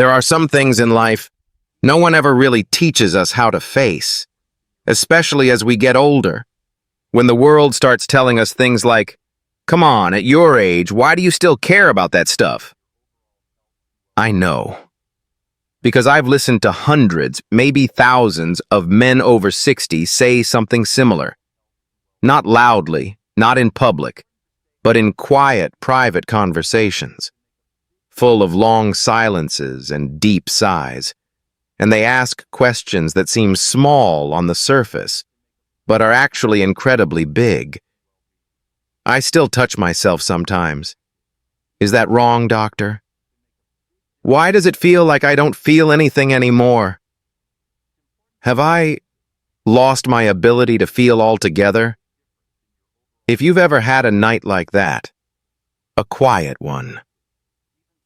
There are some things in life no one ever really teaches us how to face, especially as we get older. When the world starts telling us things like, "Come on, at your age, why do you still care about that stuff?" I know. Because I've listened to hundreds, maybe thousands, of men over 60 say something similar. Not loudly, not in public, but in quiet, private conversations, full of long silences and deep sighs. And they ask questions that seem small on the surface, but are actually incredibly big. I still touch myself sometimes. Is that wrong, doctor? Why does it feel like I don't feel anything anymore? Have I lost my ability to feel altogether? If you've ever had a night like that, a quiet one,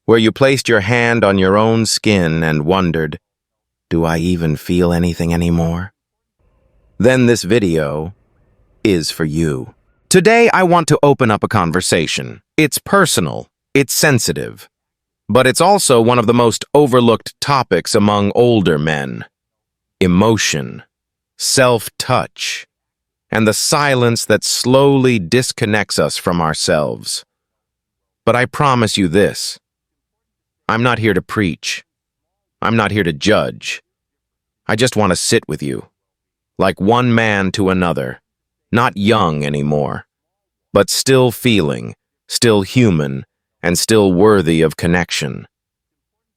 where you placed your hand on your own skin and wondered, do I even feel anything anymore? Then this video is for you. Today I want to open up a conversation. It's personal, it's sensitive, but it's also one of the most overlooked topics among older men. Emotion, self-touch, and the silence that slowly disconnects us from ourselves. But I promise you this, I'm not here to preach. I'm not here to judge. I just want to sit with you, like one man to another, not young anymore, but still feeling, still human, and still worthy of connection.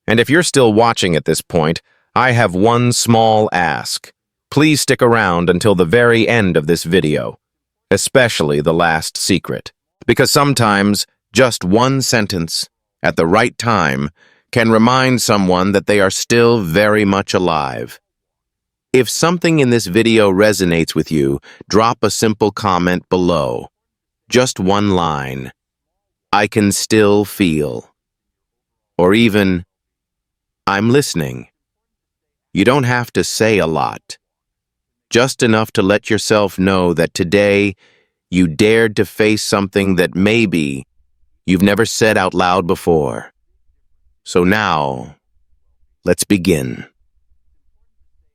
And if you're still watching at this point, I have one small ask. Please stick around until the very end of this video, especially the last secret, because sometimes just one sentence at the right time can remind someone that they are still very much alive. If something in this video resonates with you, drop a simple comment below. Just one line. I can still feel. Or even, I'm listening. You don't have to say a lot. Just enough to let yourself know that today you dared to face something that maybe you've never said out loud before. So now, let's begin.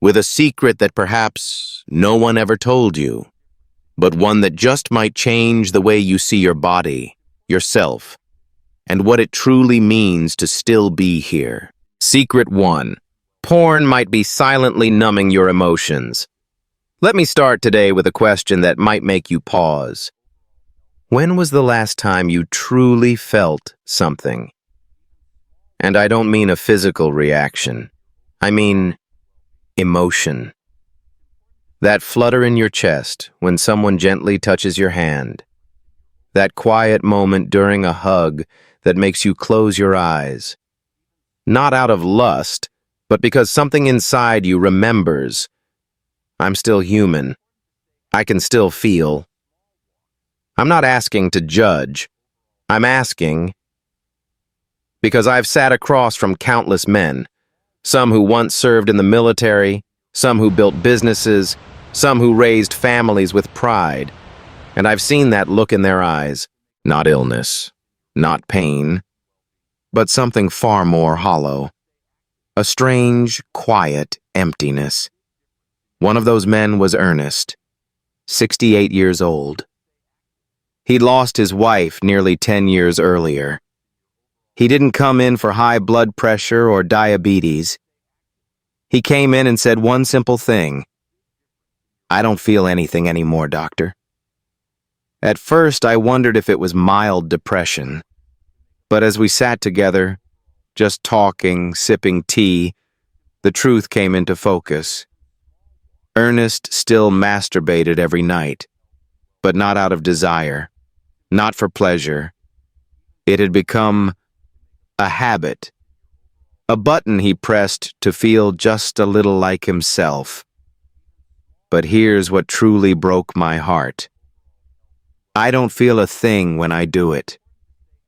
With a secret that perhaps no one ever told you, but one that just might change the way you see your body, yourself, and what it truly means to still be here. Secret 1. Porn might be silently numbing your emotions. Let me start today with a question that might make you pause. When was the last time you truly felt something? And I don't mean a physical reaction. I mean emotion. That flutter in your chest when someone gently touches your hand. That quiet moment during a hug that makes you close your eyes. Not out of lust, but because something inside you remembers. I'm still human. I can still feel. I'm not asking to judge. I'm asking because I've sat across from countless men, some who once served in the military, some who built businesses, some who raised families with pride, and I've seen that look in their eyes. Not illness, not pain, but something far more hollow. A strange, quiet emptiness. One of those men was Ernest, 68 years old. He'd lost his wife nearly 10 years earlier. He didn't come in for high blood pressure or diabetes. He came in and said one simple thing. I don't feel anything anymore, doctor. At first, I wondered if it was mild depression. But as we sat together, just talking, sipping tea, the truth came into focus. Ernest still masturbated every night, but not out of desire, not for pleasure. It had become a habit, a button he pressed to feel just a little like himself. But here's what truly broke my heart. I don't feel a thing when I do it.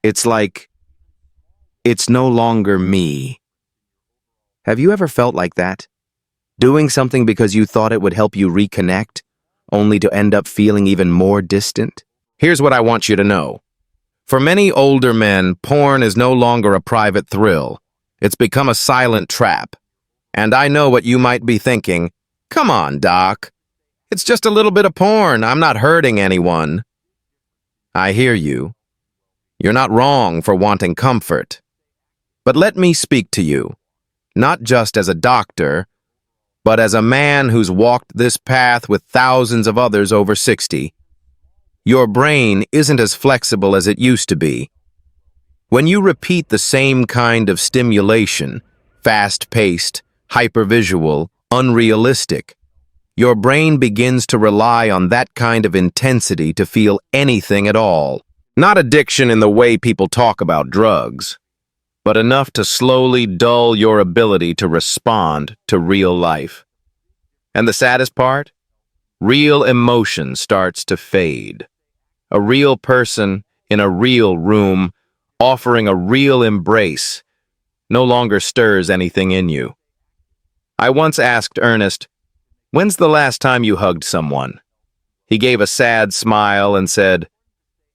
It's like it's no longer me. Have you ever felt like that? Doing something because you thought it would help you reconnect, only to end up feeling even more distant? Here's what I want you to know. For many older men, porn is no longer a private thrill. It's become a silent trap. And I know what you might be thinking. Come on, Doc. It's just a little bit of porn. I'm not hurting anyone. I hear you. You're not wrong for wanting comfort. But let me speak to you, not just as a doctor, but as a man who's walked this path with thousands of others over 60. Your brain isn't as flexible as it used to be. When you repeat the same kind of stimulation, fast-paced, hypervisual, unrealistic, your brain begins to rely on that kind of intensity to feel anything at all. Not addiction in the way people talk about drugs, but enough to slowly dull your ability to respond to real life. And the saddest part? Real emotion starts to fade. A real person in a real room offering a real embrace no longer stirs anything in you. I once asked Ernest, "When's the last time you hugged someone?" He gave a sad smile and said,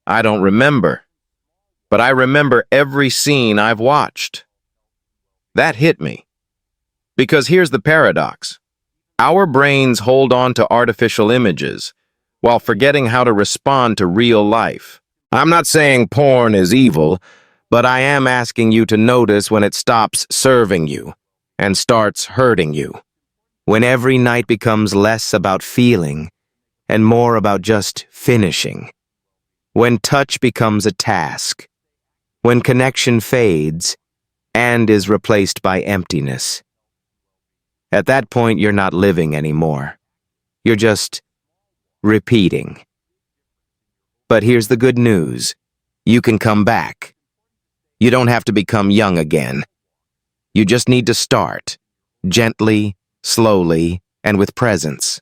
"I don't remember, but I remember every scene I've watched." That hit me. Because here's the paradox. Our brains hold on to artificial images while forgetting how to respond to real life. I'm not saying porn is evil, but I am asking you to notice when it stops serving you and starts hurting you. When every night becomes less about feeling and more about just finishing. When touch becomes a task. When connection fades and is replaced by emptiness. At that point, you're not living anymore. You're just repeating. But here's the good news. You can come back. You don't have to become young again. You just need to start, gently, slowly, and with presence.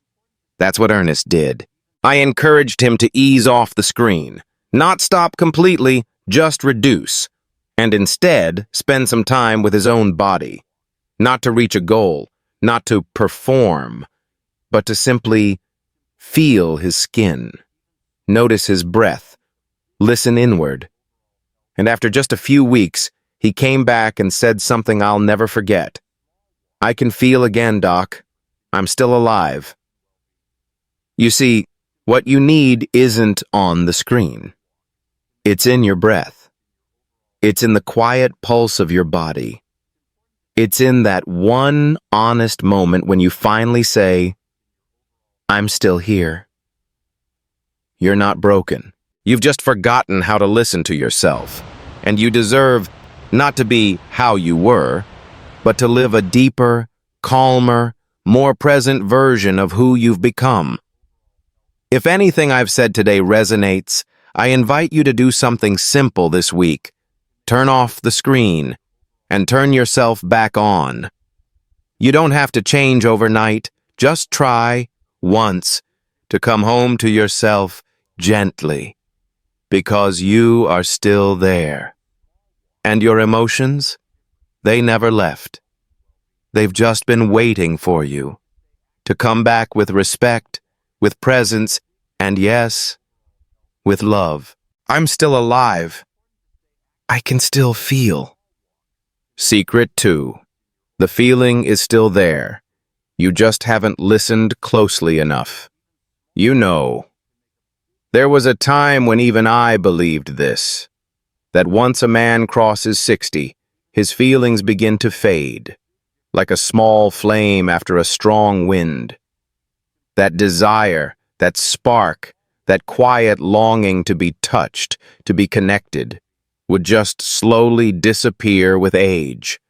That's what Ernest did. I encouraged him to ease off the screen, not stop completely, just reduce, and instead spend some time with his own body. Not to reach a goal, not to perform, but to simply feel his skin. Notice his breath. Listen inward. And after just a few weeks, he came back and said something I'll never forget. "I can feel again, Doc. I'm still alive." You see, what you need isn't on the screen. It's in your breath. It's in the quiet pulse of your body. It's in that one honest moment when you finally say, "I'm still here." You're not broken. You've just forgotten how to listen to yourself. And you deserve not to be how you were, but to live a deeper, calmer, more present version of who you've become. If anything I've said today resonates, I invite you to do something simple this week. Turn off the screen and turn yourself back on. You don't have to change overnight. Just try, once, to come home to yourself gently, because you are still there. And your emotions, they never left. They've just been waiting for you to come back with respect, with presence, and yes, with love. I'm still alive. I can still feel. Secret 2. The feeling is still there. You just haven't listened closely enough. You know. There was a time when even I believed this, that once a man crosses 60, his feelings begin to fade, like a small flame after a strong wind. That desire, that spark, that quiet longing to be touched, to be connected, would just slowly disappear with age.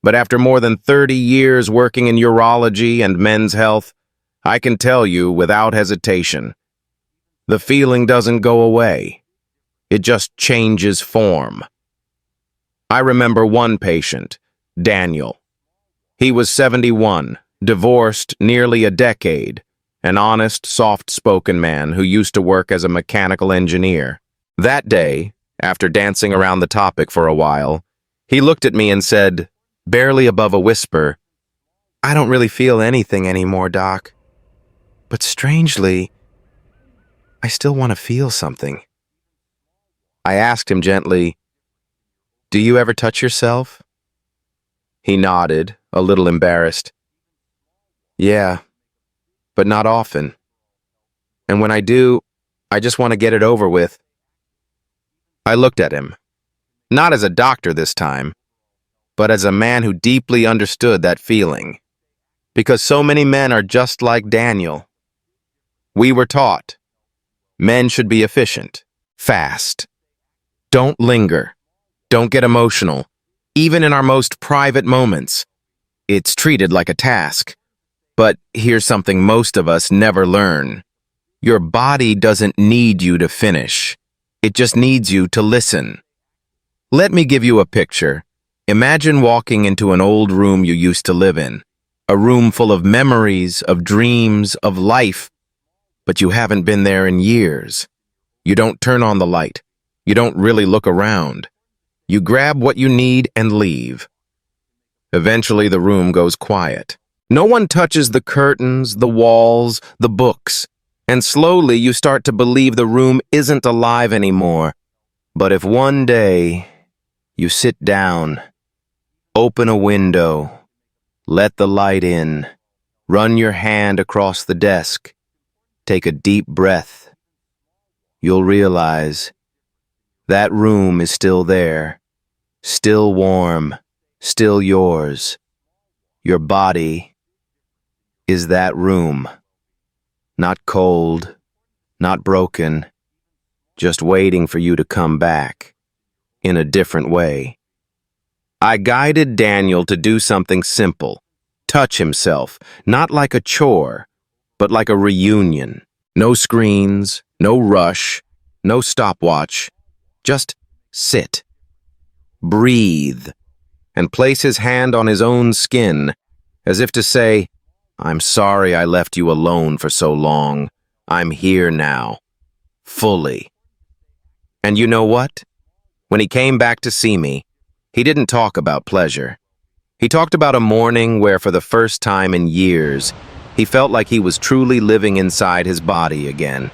But after more than 30 years working in urology and men's health, I can tell you without hesitation, the feeling doesn't go away. It just changes form. I remember one patient, Daniel. He was 71, divorced nearly a decade, an honest, soft-spoken man who used to work as a mechanical engineer. That day, after dancing around the topic for a while, he looked at me and said, barely above a whisper, "I don't really feel anything anymore, Doc. But strangely, I still want to feel something." I asked him gently, "Do you ever touch yourself?" He nodded, a little embarrassed. Yeah, but not often. And when I do, I just want to get it over with. I looked at him, not as a doctor this time, but as a man who deeply understood that feeling. Because so many men are just like Daniel. We were taught men should be efficient, fast. Don't linger. Don't get emotional. Even in our most private moments, it's treated like a task. But here's something most of us never learn. Your body doesn't need you to finish. It just needs you to listen. Let me give you a picture. Imagine walking into an old room you used to live in. A room full of memories, of dreams, of life. But you haven't been there in years. You don't turn on the light. You don't really look around. You grab what you need and leave. Eventually, the room goes quiet. No one touches the curtains, the walls, the books. And slowly, you start to believe the room isn't alive anymore. But if one day you sit down, open a window, let the light in, run your hand across the desk, take a deep breath, you'll realize that room is still there, still warm, still yours. Your body is that room, not cold, not broken, just waiting for you to come back in a different way. I guided Daniel to do something simple, touch himself, not like a chore, but like a reunion. No screens, no rush, no stopwatch. Just sit, breathe, and place his hand on his own skin, as if to say, I'm sorry I left you alone for so long. I'm here now, fully. And you know what? When he came back to see me, he didn't talk about pleasure. He talked about a morning where, for the first time in years, he felt like he was truly living inside his body again.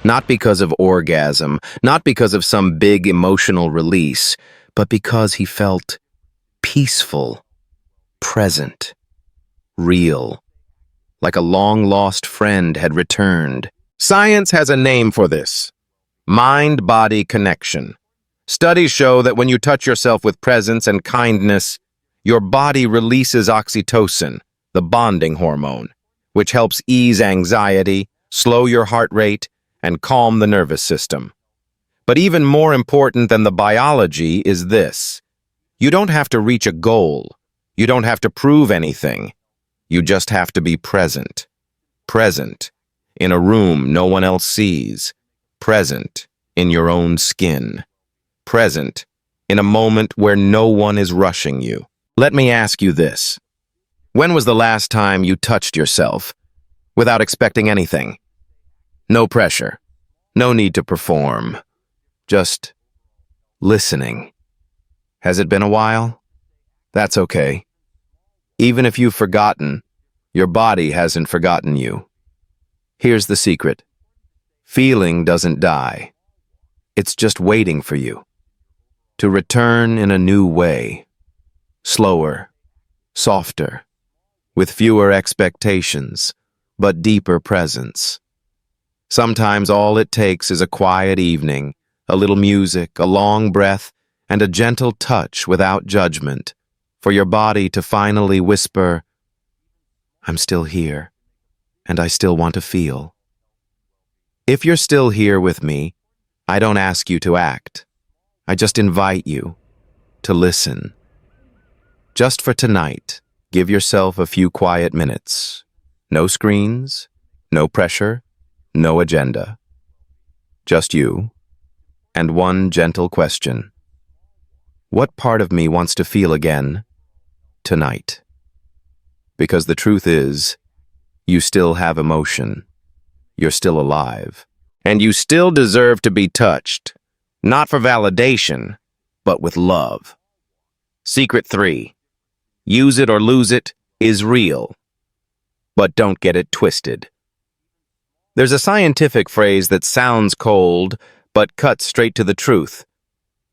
Not because of orgasm, not because of some big emotional release, but because he felt peaceful, present, real, like a long-lost friend had returned. Science has a name for this: mind-body connection. Studies show that when you touch yourself with presence and kindness, your body releases oxytocin, the bonding hormone, which helps ease anxiety, slow your heart rate, and calm the nervous system. But even more important than the biology is this: you don't have to reach a goal. You don't have to prove anything. You just have to be present. Present in a room no one else sees. Present in your own skin. Present in a moment where no one is rushing you. Let me ask you this. When was the last time you touched yourself without expecting anything? No pressure. No need to perform. Just listening. Has it been a while? That's okay. Even if you've forgotten, your body hasn't forgotten you. Here's the secret. Feeling doesn't die. It's just waiting for you to return in a new way. Slower, softer, with fewer expectations, but deeper presence. Sometimes all it takes is a quiet evening, a little music, a long breath, and a gentle touch without judgment, for your body to finally whisper, I'm still here, and I still want to feel. If you're still here with me, I don't ask you to act. I just invite you to listen. Just for tonight, give yourself a few quiet minutes. No screens, no pressure, no agenda. Just you, and one gentle question. What part of me wants to feel again tonight? Because the truth is, you still have emotion. You're still alive. And you still deserve to be touched, not for validation, but with love. Secret 3. Use it or lose it is real, but don't get it twisted. There's a scientific phrase that sounds cold, but cuts straight to the truth.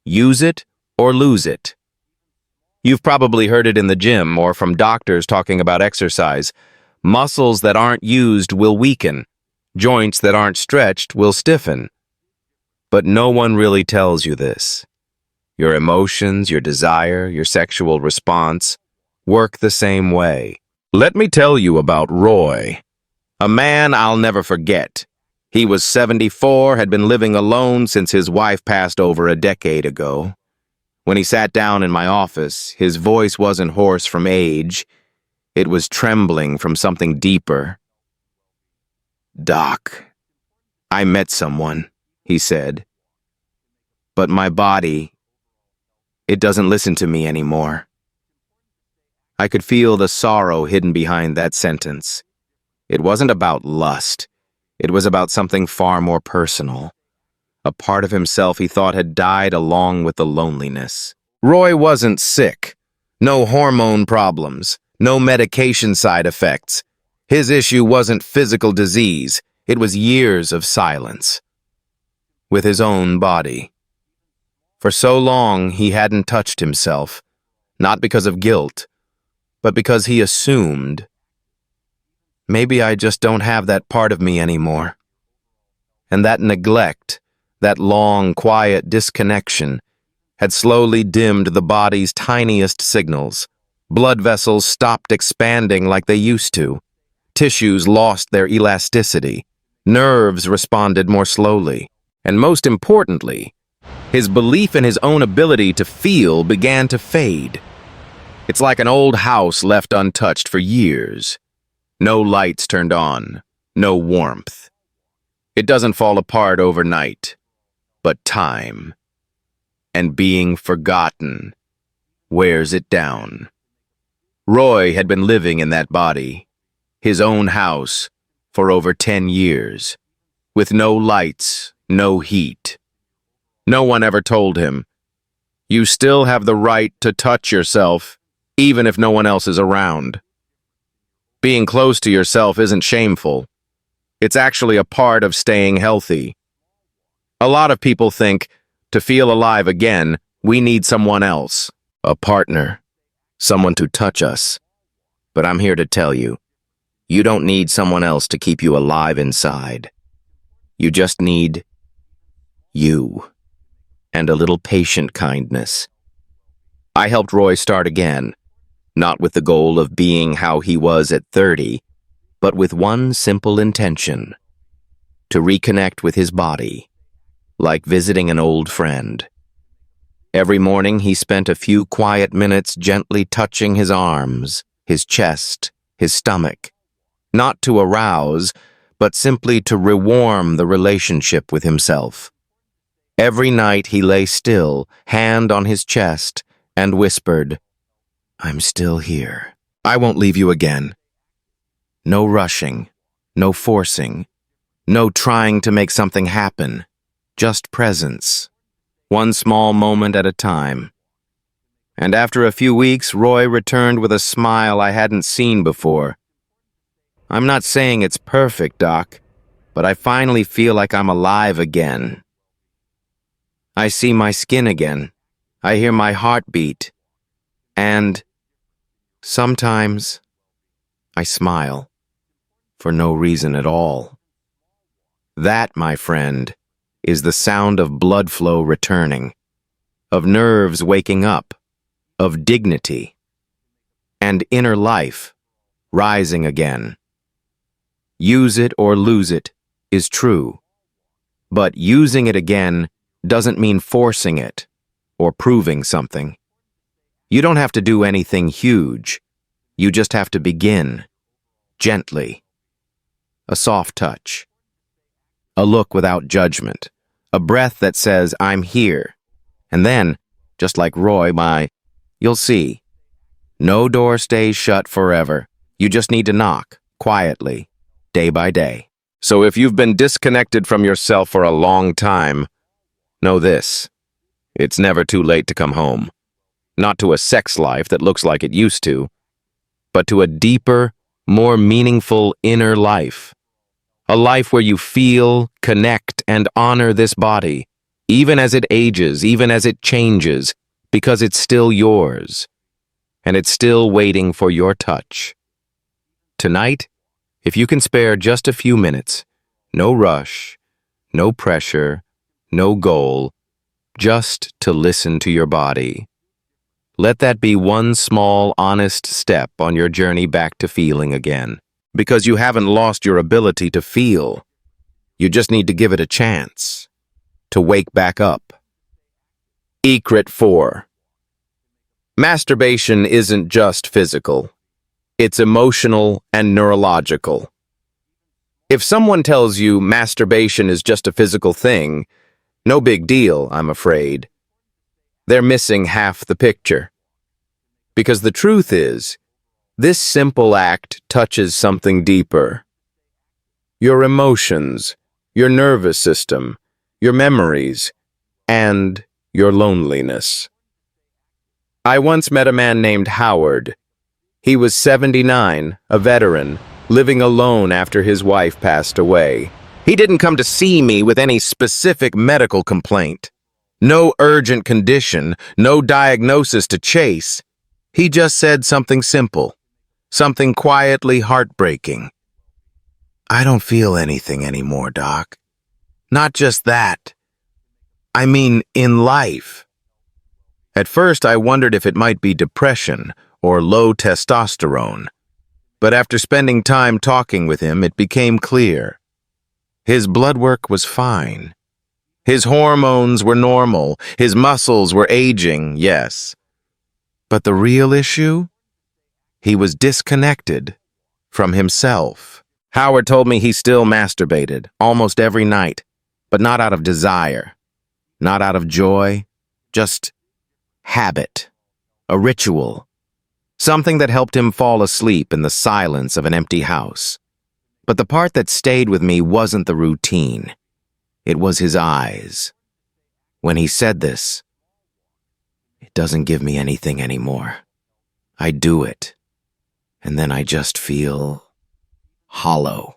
Use it or lose it. You've probably heard it in the gym or from doctors talking about exercise. Muscles that aren't used will weaken. Joints that aren't stretched will stiffen. But no one really tells you this. Your emotions, your desire, your sexual response work the same way. Let me tell you about Roy, a man I'll never forget. He was 74, had been living alone since his wife passed over a decade ago. When he sat down in my office, his voice wasn't hoarse from age. It was trembling from something deeper. "Doc, I met someone," he said. "But my body, it doesn't listen to me anymore." I could feel the sorrow hidden behind that sentence. It wasn't about lust. It was about something far more personal. A part of himself he thought had died along with the loneliness. Roy wasn't sick. No hormone problems. No medication side effects. His issue wasn't physical disease. It was years of silence. With his own body. For so long, he hadn't touched himself. Not because of guilt, but because he assumed. Maybe I just don't have that part of me anymore. And that neglect, that long, quiet disconnection, had slowly dimmed the body's tiniest signals. Blood vessels stopped expanding like they used to. Tissues lost their elasticity. Nerves responded more slowly. And most importantly, his belief in his own ability to feel began to fade. It's like an old house left untouched for years. No lights turned on, no warmth. It doesn't fall apart overnight, but time and being forgotten wears it down. Roy had been living in that body, his own house, for over 10 years, with no lights, no heat. No one ever told him, "You still have the right to touch yourself, even if no one else is around." Being close to yourself isn't shameful. It's actually a part of staying healthy. A lot of people think, to feel alive again, we need someone else, a partner, someone to touch us. But I'm here to tell you, you don't need someone else to keep you alive inside. You just need you, and a little patient kindness. I helped Roy start again, not with the goal of being how he was at 30, but with one simple intention: to reconnect with his body, like visiting an old friend. Every morning he spent a few quiet minutes gently touching his arms, his chest, his stomach, not to arouse, but simply to rewarm the relationship with himself. Every night he lay still, hand on his chest, and whispered, "I'm still here. I won't leave you again." No rushing, no forcing, no trying to make something happen, just presence, one small moment at a time. And after a few weeks, Roy returned with a smile I hadn't seen before. "I'm not saying it's perfect, Doc, but I finally feel like I'm alive again. I see my skin again. I hear my heart beat. And sometimes I smile for no reason at all." That, my friend, is the sound of blood flow returning, of nerves waking up, of dignity, and inner life rising again. Use it or lose it is true, but using it again doesn't mean forcing it or proving something. You don't have to do anything huge. You just have to begin, gently. A soft touch. A look without judgment. A breath that says, "I'm here." And then, just like Roy, you'll see. No door stays shut forever. You just need to knock, quietly, day by day. So if you've been disconnected from yourself for a long time, know this: it's never too late to come home. Not to a sex life that looks like it used to, but to a deeper, more meaningful inner life. A life where you feel, connect, and honor this body, even as it ages, even as it changes, because it's still yours. and it's still waiting for your touch. Tonight, if you can spare just a few minutes, no rush, no pressure, no goal, just to listen to your body. Let that be one small, honest step on your journey back to feeling again. Because you haven't lost your ability to feel. You just need to give it a chance to wake back up. Secret 4. Masturbation isn't just physical. It's emotional and neurological. If someone tells you masturbation is just a physical thing, no big deal, I'm afraid. They're missing half the picture. Because the truth is, this simple act touches something deeper. Your emotions, your nervous system, your memories, and your loneliness. I once met a man named Howard. He was 79, a veteran, living alone after his wife passed away. He didn't come to see me with any specific medical complaint. No urgent condition, no diagnosis to chase. He just said something simple, something quietly heartbreaking. I don't feel anything anymore, Doc. Not just that. I mean, in life. At first, I wondered if it might be depression or low testosterone. But after spending time talking with him, it became clear. His blood work was fine. His hormones were normal. His muscles were aging, yes. But the real issue? He was disconnected from himself. Howard told me he still masturbated, almost every night, but not out of desire, not out of joy, just habit, a ritual, something that helped him fall asleep in the silence of an empty house. But the part that stayed with me wasn't the routine. It was his eyes. When he said this, it doesn't give me anything anymore. I do it, and then I just feel hollow.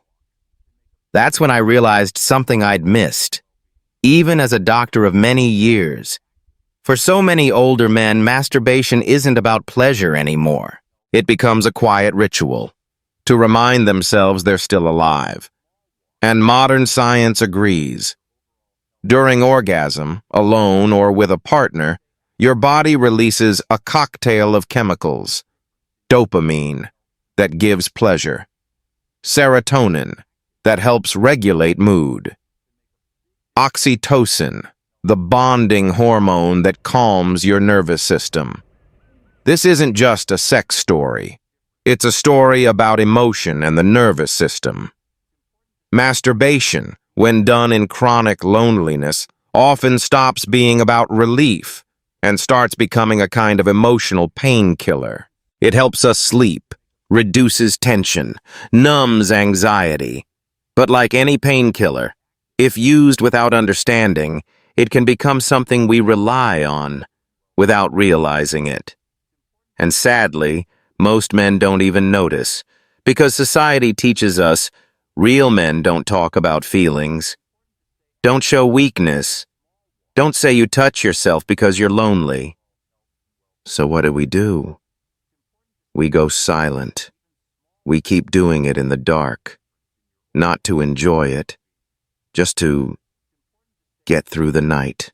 That's when I realized something I'd missed, even as a doctor of many years. For so many older men, masturbation isn't about pleasure anymore. It becomes a quiet ritual, to remind themselves they're still alive. And modern science agrees. During orgasm, alone or with a partner, your body releases a cocktail of chemicals. Dopamine, that gives pleasure. Serotonin, that helps regulate mood. Oxytocin, the bonding hormone that calms your nervous system. This isn't just a sex story. It's a story about emotion and the nervous system. Masturbation, when done in chronic loneliness, often stops being about relief and starts becoming a kind of emotional painkiller. It helps us sleep, reduces tension, numbs anxiety. But like any painkiller, if used without understanding, it can become something we rely on without realizing it. And sadly, most men don't even notice, because society teaches us real men don't talk about feelings. Don't show weakness. Don't say you touch yourself because you're lonely. So what do? We go silent. We keep doing it in the dark, not to enjoy it, just to get through the night.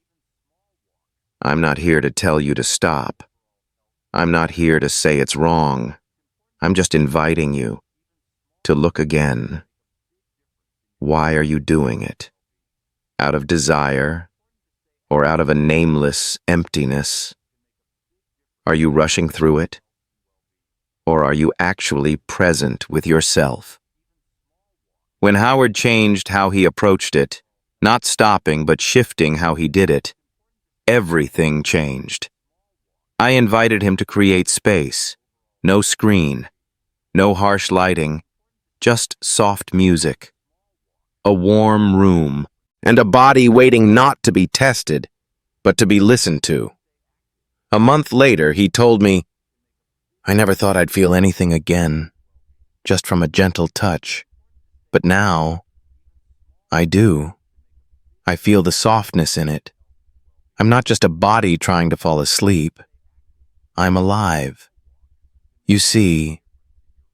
I'm not here to tell you to stop. I'm not here to say it's wrong. I'm just inviting you to look again. Why are you doing it? Out of desire or out of a nameless emptiness? Are you rushing through it? Or are you actually present with yourself? When Howard changed how he approached it, not stopping but shifting how he did it, everything changed. I invited him to create space, no screen, no harsh lighting, just soft music, a warm room, and a body waiting not to be tested, but to be listened to. A month later, he told me, I never thought I'd feel anything again, just from a gentle touch. But now, I do. I feel the softness in it. I'm not just a body trying to fall asleep. I'm alive. You see,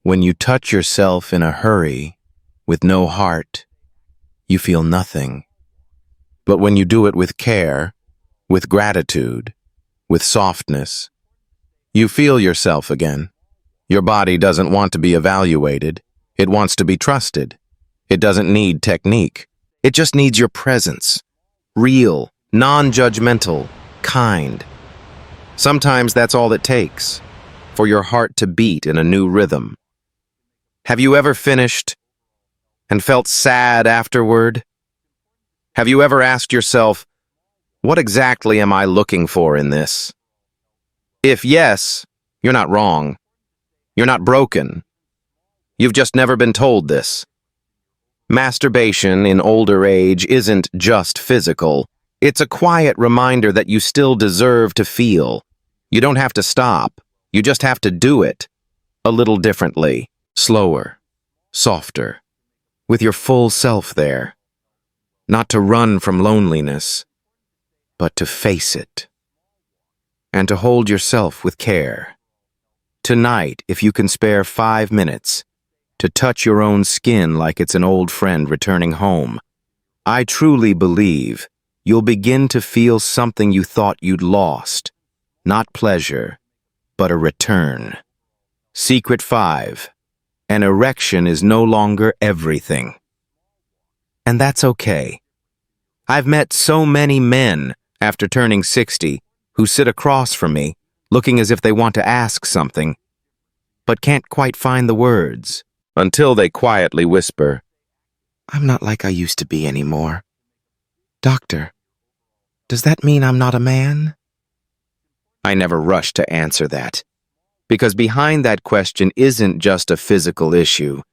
when you touch yourself in a hurry, with no heart, you feel nothing. But when you do it with care, with gratitude, with softness, you feel yourself again. Your body doesn't want to be evaluated. It wants to be trusted. It doesn't need technique. It just needs your presence. Real, non-judgmental, kind. Sometimes that's all it takes, for your heart to beat in a new rhythm. Have you ever finished and felt sad afterward? Have you ever asked yourself, what exactly am I looking for in this? If yes, you're not wrong. You're not broken. You've just never been told this. Masturbation in older age isn't just physical. It's a quiet reminder that you still deserve to feel. You don't have to stop. You just have to do it. A little differently, slower, softer, with your full self there. Not to run from loneliness, but to face it. And to hold yourself with care. Tonight, if you can spare 5 minutes, to touch your own skin like it's an old friend returning home, I truly believe you'll begin to feel something you thought you'd lost. Not pleasure, but a return. Secret 5. An erection is no longer everything. And that's okay. I've met so many men after turning 60 who sit across from me, looking as if they want to ask something, but can't quite find the words, until they quietly whisper, "I'm not like I used to be anymore. Doctor, does that mean I'm not a man?" I never rush to answer that, because behind that question isn't just a physical issue.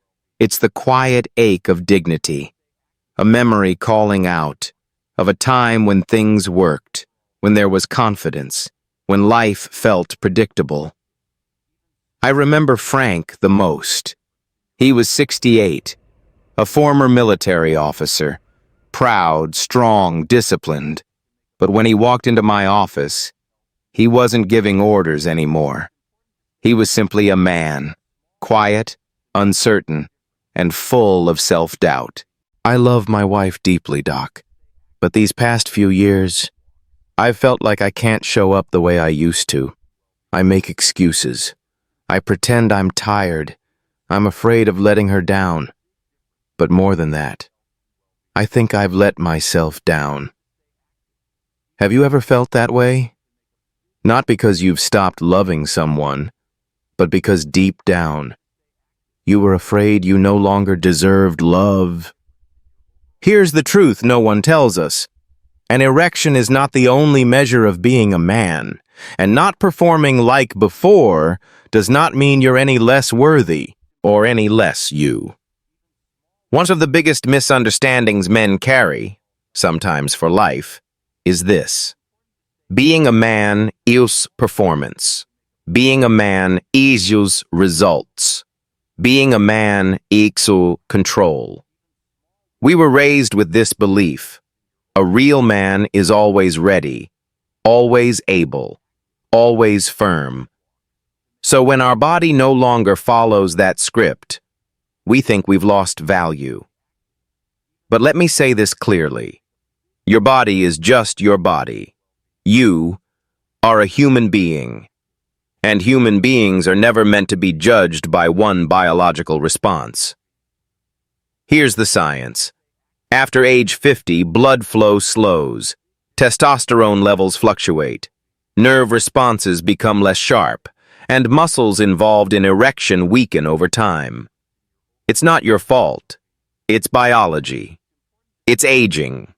It's the quiet ache of dignity, a memory calling out, of a time when things worked, when there was confidence, when life felt predictable. I remember Frank the most. He was 68, a former military officer, proud, strong, disciplined. But when he walked into my office, he wasn't giving orders anymore. He was simply a man, quiet, uncertain, and full of self-doubt. I love my wife deeply, Doc, but these past few years, I've felt like I can't show up the way I used to. I make excuses. I pretend I'm tired. I'm afraid of letting her down. But more than that, I think I've let myself down. Have you ever felt that way? Not because you've stopped loving someone, but because deep down, you were afraid you no longer deserved love. Here's the truth no one tells us. An erection is not the only measure of being a man, and not performing like before does not mean you're any less worthy or any less you. One of the biggest misunderstandings men carry, sometimes for life, is this. Being a man equals performance. Being a man equals results. Being a man equals control. We were raised with this belief. A real man is always ready, always able, always firm. So when our body no longer follows that script, we think we've lost value. But let me say this clearly. Your body is just your body. You are a human being, and human beings are never meant to be judged by one biological response. Here's the science. After age 50, blood flow slows, testosterone levels fluctuate, nerve responses become less sharp, and muscles involved in erection weaken over time. It's not your fault. It's biology. It's aging.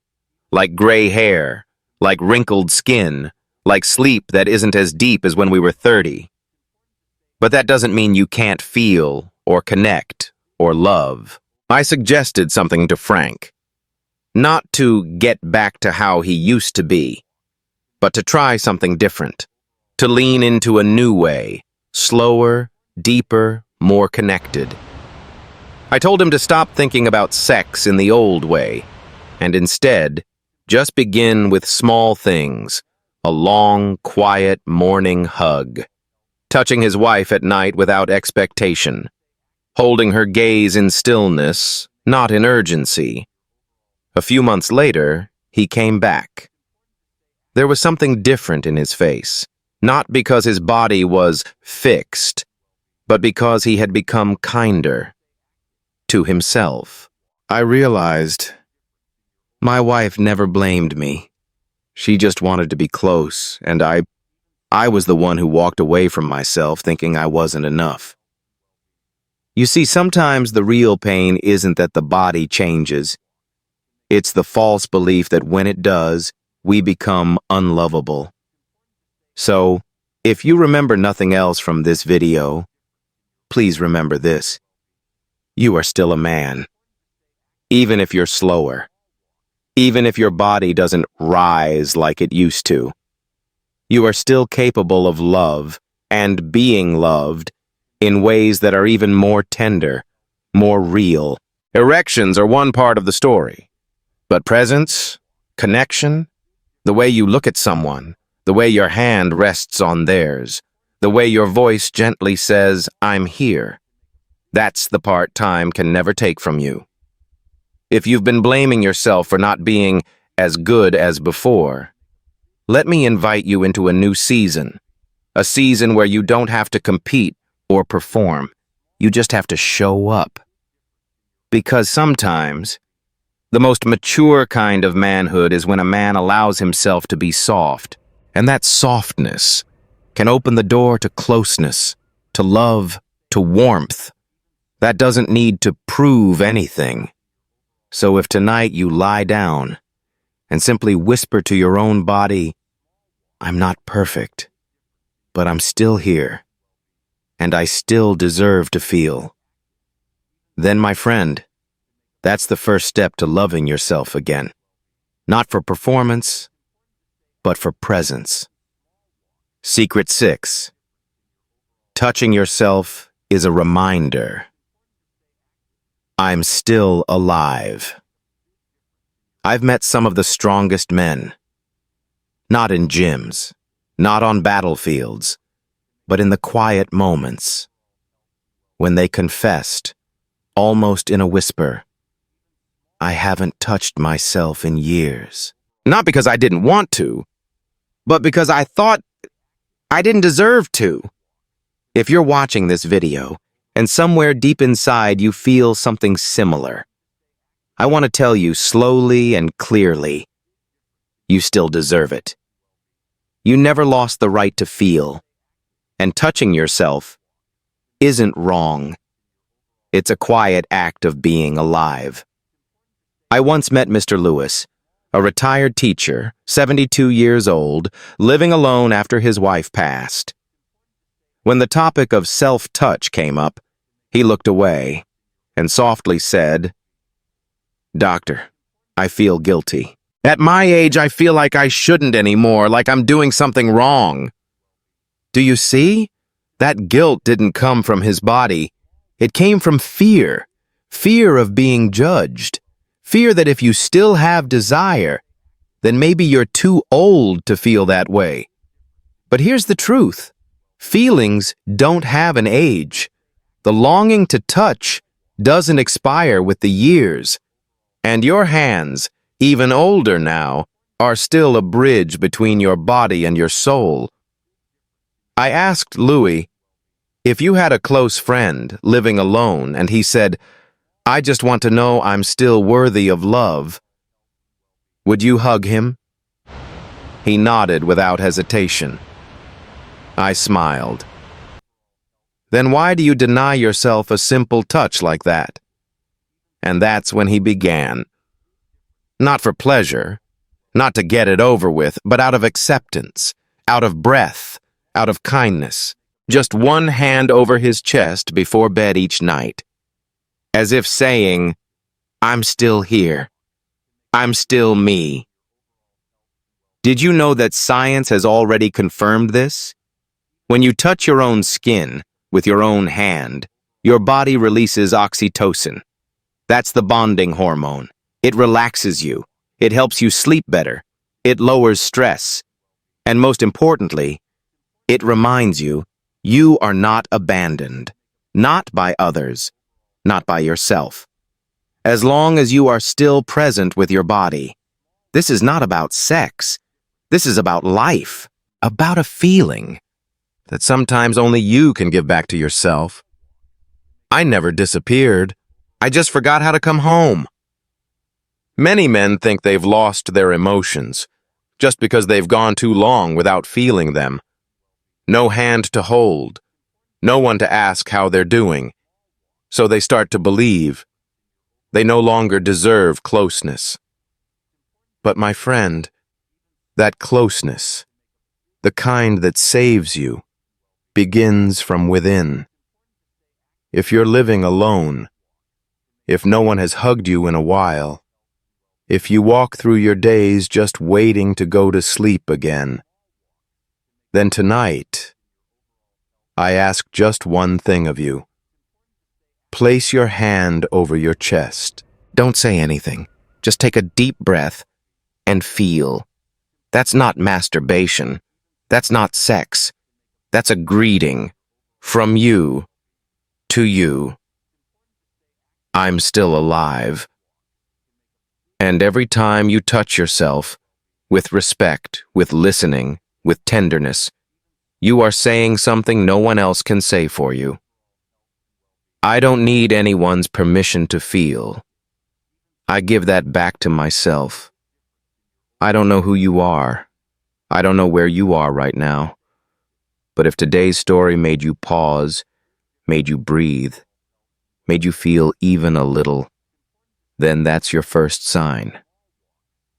Like gray hair, like wrinkled skin, like sleep that isn't as deep as when we were 30. But that doesn't mean you can't feel, or connect, or love. I suggested something to Frank. Not to get back to how he used to be, but to try something different. To lean into a new way, slower, deeper, more connected. I told him to stop thinking about sex in the old way, and instead, just begin with small things, a long, quiet morning hug. touching his wife at night without expectation, holding her gaze in stillness, not in urgency. A few months later, he came back. There was something different in his face, not because his body was fixed, but because he had become kinder to himself. I realized my wife never blamed me. She just wanted to be close, and I was the one who walked away from myself thinking I wasn't enough. You see, sometimes the real pain isn't that the body changes. It's the false belief that when it does, we become unlovable. So, if you remember nothing else from this video, please remember this. You are still a man. Even if you're slower. Even if your body doesn't rise like it used to. You are still capable of love and being loved in ways that are even more tender, more real. Erections are one part of the story. But presence, connection, the way you look at someone, the way your hand rests on theirs, the way your voice gently says, "I'm here," that's the part time can never take from you. If you've been blaming yourself for not being as good as before, let me invite you into a new season, a season where you don't have to compete or perform. You just have to show up. Because sometimes, the most mature kind of manhood is when a man allows himself to be soft, and that softness can open the door to closeness, to love, to warmth. That doesn't need to prove anything. So if tonight you lie down and simply whisper to your own body, "I'm not perfect, but I'm still here, and I still deserve to feel," then, my friend, that's the first step to loving yourself again. Not for performance, but for presence. Secret 6. Touching yourself is a reminder. I'm still alive. I've met some of the strongest men. Not in gyms, not on battlefields, but in the quiet moments. When they confessed, almost in a whisper, "I haven't touched myself in years." Not because I didn't want to, but because I thought I didn't deserve to. If you're watching this video, and somewhere deep inside you feel something similar, I want to tell you slowly and clearly, you still deserve it. You never lost the right to feel, and touching yourself isn't wrong. It's a quiet act of being alive. I once met Mr. Lewis, a retired teacher, 72 years old, living alone after his wife passed. When the topic of self-touch came up, he looked away and softly said, "Doctor, I feel guilty. At my age, I feel like I shouldn't anymore, like I'm doing something wrong." Do you see? That guilt didn't come from his body. It came from fear. Fear of being judged. Fear that if you still have desire, then maybe you're too old to feel that way. But here's the truth. Feelings don't have an age. The longing to touch doesn't expire with the years. And your hands, even older now, are still a bridge between your body and your soul. I asked Louis, if you had a close friend living alone and he said, "I just want to know I'm still worthy of love," would you hug him? He nodded without hesitation. I smiled. Then why do you deny yourself a simple touch like that? And that's when he began. Not for pleasure, not to get it over with, but out of acceptance, out of breath, out of kindness. Just one hand over his chest before bed each night. As if saying, "I'm still here. I'm still me." Did you know that science has already confirmed this? When you touch your own skin with your own hand, your body releases oxytocin. That's the bonding hormone. It relaxes you. It helps you sleep better. It lowers stress. And most importantly, it reminds you You are not abandoned, not by others, not by yourself. As long as you are still present with your body, this is not about sex. This is about life, about a feeling that sometimes only you can give back to yourself. I never disappeared. I just forgot how to come home. Many men think they've lost their emotions just because they've gone too long without feeling them. No hand to hold, no one to ask how they're doing. So they start to believe they no longer deserve closeness. But my friend, that closeness, the kind that saves you, begins from within. If you're living alone, if no one has hugged you in a while, if you walk through your days just waiting to go to sleep again, then tonight, I ask just one thing of you. Place your hand over your chest. Don't say anything. Just take a deep breath and feel. That's not masturbation. That's not sex. That's a greeting from you to you. I'm still alive. And every time you touch yourself, with respect, with listening, with tenderness, you are saying something no one else can say for you. I don't need anyone's permission to feel. I give that back to myself. I don't know who you are. I don't know where you are right now. But if today's story made you pause, made you breathe, made you feel even a little, then that's your first sign.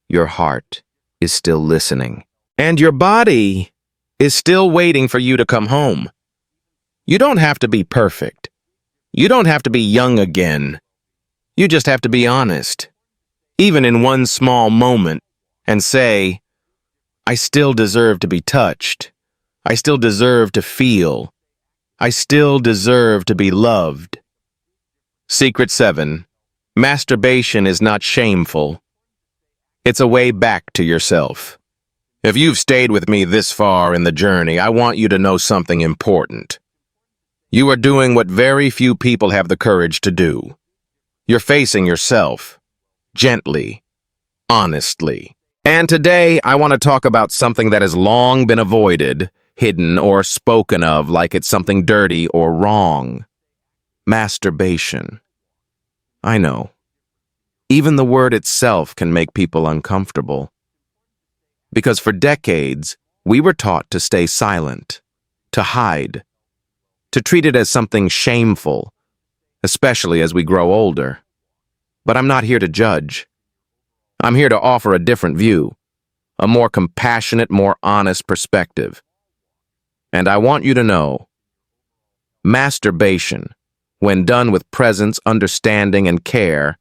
Your heart is still listening. And your body is still waiting for you to come home. You don't have to be perfect. You don't have to be young again. You just have to be honest, even in one small moment, and say, I still deserve to be touched. I still deserve to feel. I still deserve to be loved. Secret 7. Masturbation is not shameful. It's a way back to yourself. If you've stayed with me this far in the journey, I want you to know something important. You are doing what very few people have the courage to do. You're facing yourself, gently, honestly. And today, I want to talk about something that has long been avoided, hidden, or spoken of like it's something dirty or wrong. Masturbation. I know. Even the word itself can make people uncomfortable. Because for decades, we were taught to stay silent, to hide, to treat it as something shameful, especially as we grow older. But I'm not here to judge. I'm here to offer a different view, a more compassionate, more honest perspective. And I want you to know, masturbation, when done with presence, understanding, and care,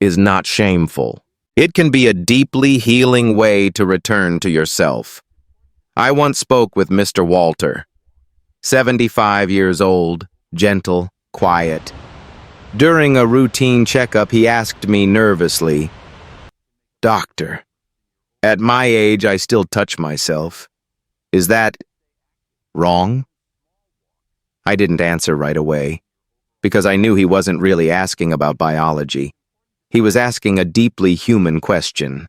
is not shameful. It can be a deeply healing way to return to yourself. I once spoke with Mr. Walter, 75 years old, gentle, quiet. During a routine checkup, he asked me nervously, Doctor, at my age, I still touch myself. Is that wrong? I didn't answer right away, because I knew he wasn't really asking about biology. He was asking a deeply human question.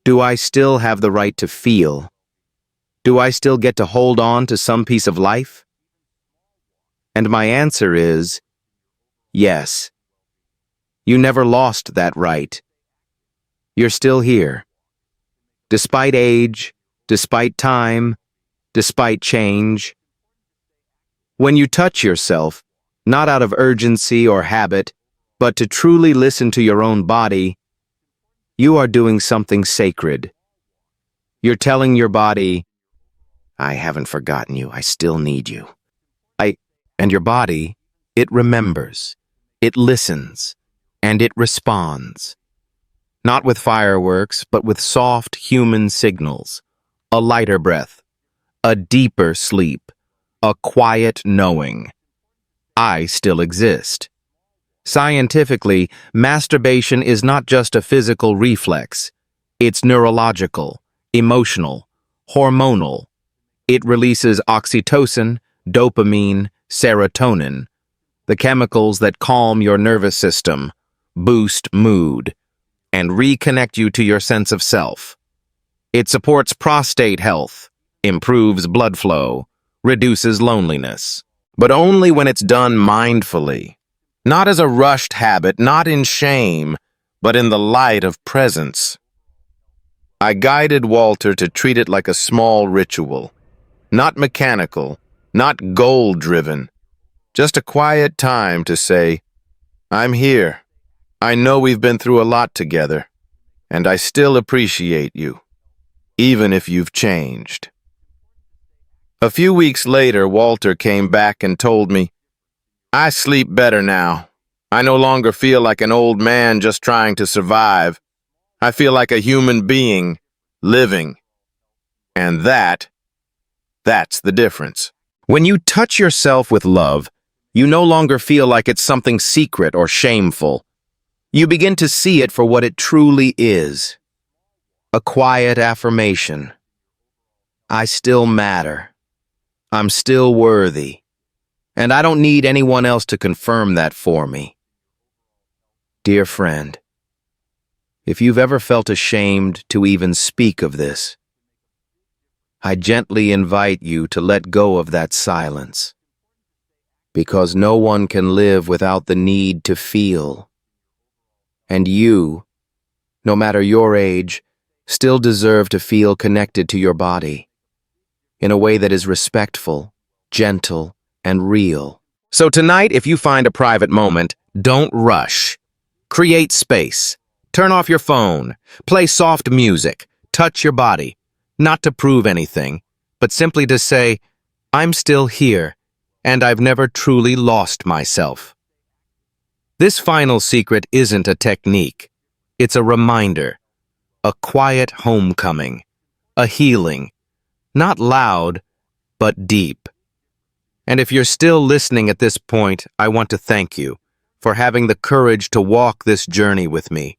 Do I still have the right to feel? Do I still get to hold on to some piece of life? And my answer is, yes. You never lost that right. You're still here. Despite age, despite time, despite change. When you touch yourself, not out of urgency or habit, but to truly listen to your own body, you are doing something sacred. You're telling your body, I haven't forgotten you, I still need you. And your body, it remembers, it listens, and it responds. Not with fireworks, but with soft human signals, a lighter breath, a deeper sleep, a quiet knowing. I still exist. Scientifically, masturbation is not just a physical reflex. It's neurological, emotional, hormonal. It releases oxytocin, dopamine, serotonin, the chemicals that calm your nervous system, boost mood, and reconnect you to your sense of self. It supports prostate health, improves blood flow, reduces loneliness, but only when it's done mindfully. Not as a rushed habit, not in shame, but in the light of presence. I guided Walter to treat it like a small ritual, not mechanical, not goal-driven, just a quiet time to say, I'm here. I know we've been through a lot together, and I still appreciate you, even if you've changed. A few weeks later, Walter came back and told me, I sleep better now. I no longer feel like an old man just trying to survive. I feel like a human being, living. And that's the difference. When you touch yourself with love, you no longer feel like it's something secret or shameful. You begin to see it for what it truly is. A quiet affirmation. I still matter. I'm still worthy. And I don't need anyone else to confirm that for me. Dear friend, if you've ever felt ashamed to even speak of this, I gently invite you to let go of that silence, because no one can live without the need to feel. And you, no matter your age, still deserve to feel connected to your body in a way that is respectful, gentle, and real. So tonight, if you find a private moment, don't rush. Create space. Turn off your phone. Play soft music. Touch your body. Not to prove anything, but simply to say, I'm still here, and I've never truly lost myself. This final secret isn't a technique. It's a reminder, a quiet homecoming, a healing, not loud, but deep. And if you're still listening at this point, I want to thank you for having the courage to walk this journey with me.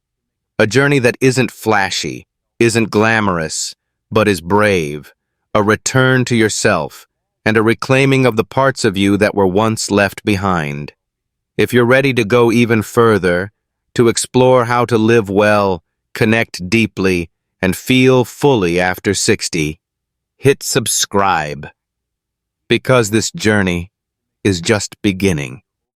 A journey that isn't flashy, isn't glamorous, but is brave, a return to yourself, and a reclaiming of the parts of you that were once left behind. If you're ready to go even further, to explore how to live well, connect deeply, and feel fully after 60, hit subscribe, because this journey is just beginning.